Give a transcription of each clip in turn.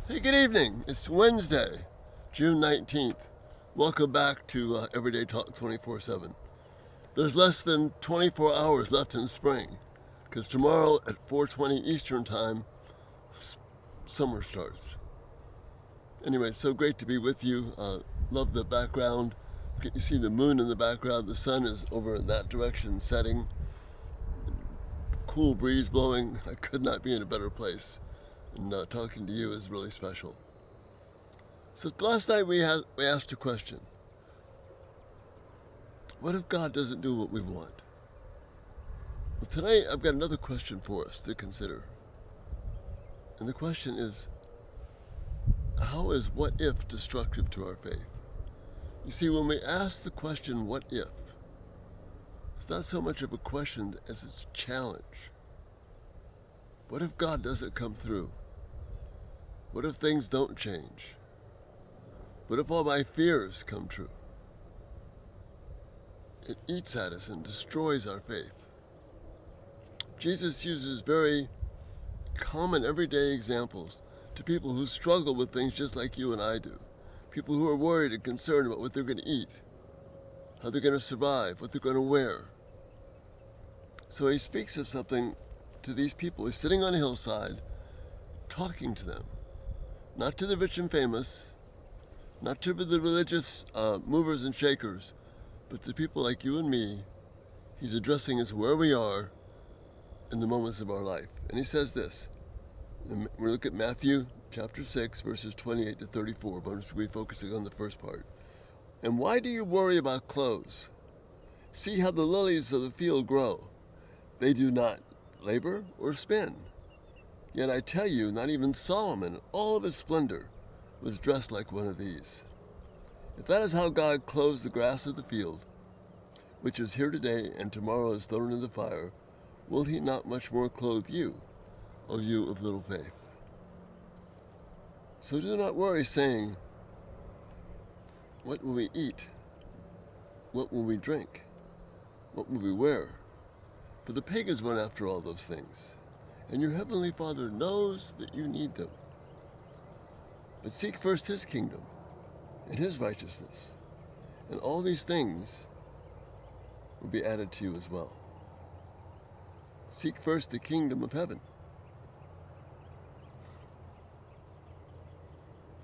Hey, good evening. It's Wednesday, June 19th. Welcome back to Everyday Talk 24/7. There's less than 24 hours left in spring, because tomorrow at 4:20 Eastern Time, summer starts. Anyway, it's so great to be with you. Love the background. You see the moon in the background. The sun is over in that direction setting. Cool breeze blowing. I could not be in a better place. And talking to you is really special. So last night we asked a question. What if God doesn't do what we want? Well, tonight I've got another question for us to consider. And the question is, how is what if destructive to our faith? You see, when we ask the question, what if, it's not so much of a question as it's a challenge. What if God doesn't come through? What if things don't change? What if all my fears come true? It eats at us and destroys our faith. Jesus uses very common everyday examples to people who struggle with things just like you and I do. People who are worried and concerned about what they're going to eat, how they're going to survive, what they're going to wear. So he speaks of something to these people. He's sitting on a hillside talking to them. Not to the rich and famous, not to the religious movers and shakers, but to people like you and me. He's addressing us where we are in the moments of our life. And he says this. We look at Matthew chapter 6, verses 28 to 34, but I'm just going to be focusing on the first part. And why do you worry about clothes? See how the lilies of the field grow. They do not labor or spin. Yet I tell you, not even Solomon in all of his splendor was dressed like one of these. If that is how God clothes the grass of the field, which is here today and tomorrow is thrown into the fire, will he not much more clothe you, O you of little faith? So do not worry, saying, what will we eat? What will we drink? What will we wear? For the pagans run after all those things, and your heavenly Father knows that you need them. But seek first his kingdom and his righteousness, and all these things will be added to you as well. Seek first the kingdom of heaven.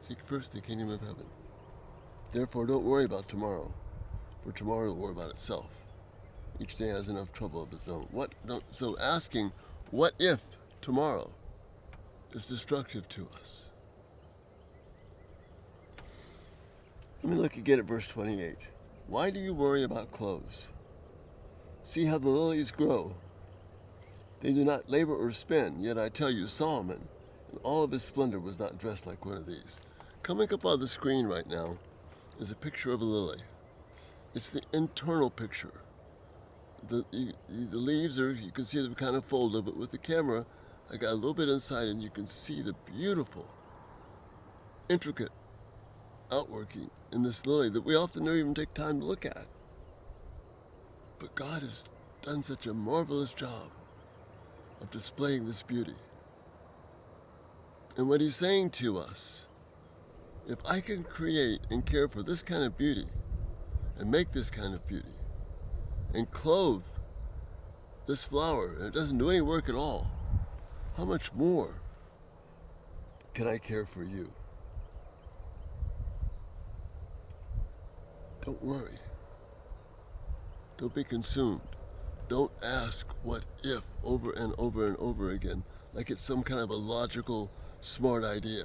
Seek first the kingdom of heaven. Therefore, don't worry about tomorrow, for tomorrow will worry about itself. Each day has enough trouble of its own. So asking, what if tomorrow is destructive to us? Let me look again at verse 28. Why do you worry about clothes? See how the lilies grow. They do not labor or spin, yet I tell you, Solomon, in all of his splendor, was not dressed like one of these. Coming up on the screen right now is a picture of a lily. It's the internal picture. The leaves are, you can see them kind of folded, but with the camera, I got a little bit inside and you can see the beautiful, intricate outworking in this lily that we often don't even take time to look at. But God has done such a marvelous job of displaying this beauty. And what he's saying to us, if I can create and care for this kind of beauty, and make this kind of beauty, and clothe this flower, and it doesn't do any work at all, how much more can I care for you? Don't worry. Don't be consumed. Don't ask what if over and over and over again, like it's some kind of a logical, smart idea.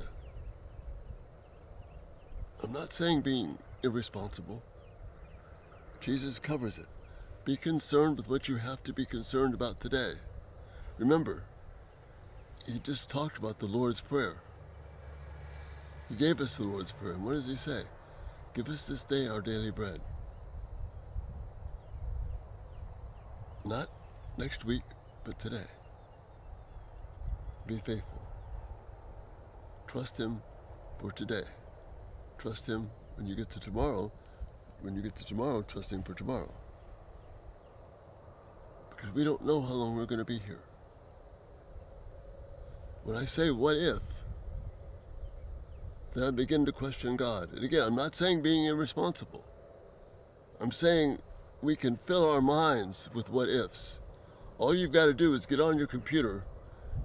I'm not saying being irresponsible. Jesus covers it. Be concerned with what you have to be concerned about today. Remember, he just talked about the Lord's Prayer. He gave us the Lord's Prayer. And what does he say? Give us this day our daily bread. Not next week, but today. Be faithful. Trust him for today. Trust him when you get to tomorrow. When you get to tomorrow, trust him for tomorrow. Because we don't know how long we're going to be here. When I say what if, then I begin to question God. And again, I'm not saying being irresponsible. I'm saying we can fill our minds with what ifs. All you've got to do is get on your computer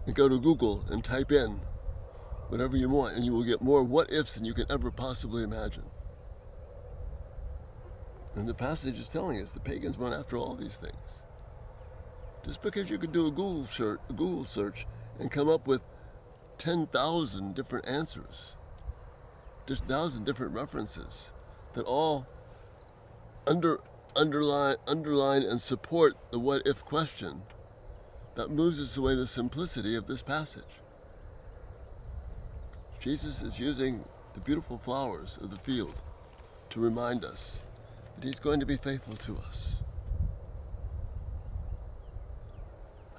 and go to Google and type in whatever you want, and you will get more what ifs than you can ever possibly imagine. And the passage is telling us the pagans run after all these things. Just because you could do a Google search and come up with 10,000 different answers, just 1,000 different references that all underline and support the what if question, that moves us away the simplicity of this passage. Jesus is using the beautiful flowers of the field to remind us that he's going to be faithful to us.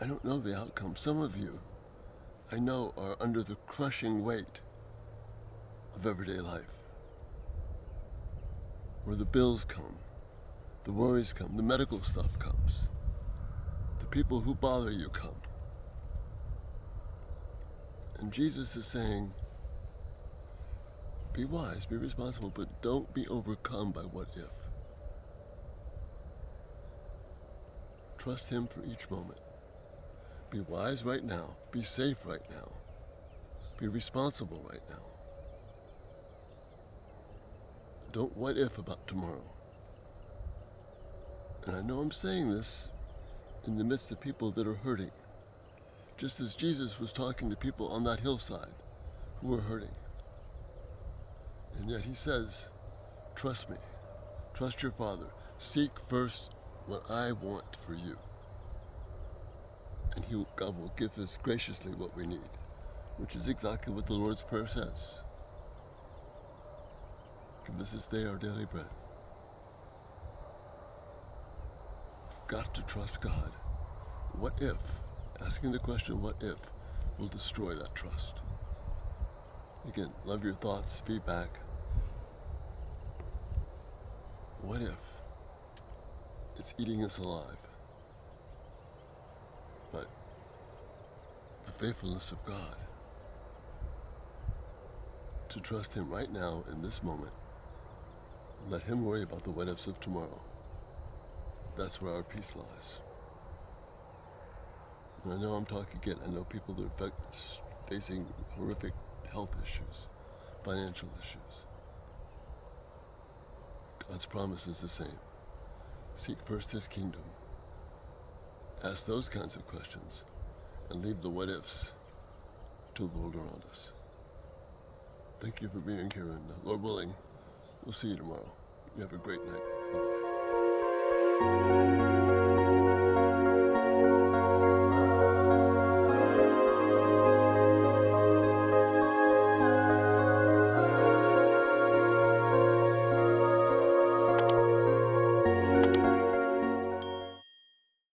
I don't know the outcome. Some of you, I know, are under the crushing weight of everyday life, where the bills come, the worries come, the medical stuff comes, the people who bother you come. And Jesus is saying, be wise, be responsible, but don't be overcome by what if. Trust him for each moment. Be wise right now. Be safe right now. Be responsible right now. Don't what if about tomorrow. And I know I'm saying this in the midst of people that are hurting, just as Jesus was talking to people on that hillside who were hurting. And yet he says, trust me, trust your Father, seek first what I want for you. And God will give us graciously what we need, which is exactly what the Lord's Prayer says. Give us this day our daily bread. We've got to trust God. What if, asking the question, what if, will destroy that trust? Again, love your thoughts, feedback. What if it's eating us alive? But the faithfulness of God, to trust him right now in this moment, and let him worry about the what ifs of tomorrow. That's where our peace lies. And I know I'm talking again, I know people that are facing horrific health issues, financial issues. God's promise is the same. Seek first his kingdom. Ask those kinds of questions and leave the what ifs to the world around us. Thank you for being here, and Lord willing, we'll see you tomorrow. You have a great night. Bye-bye.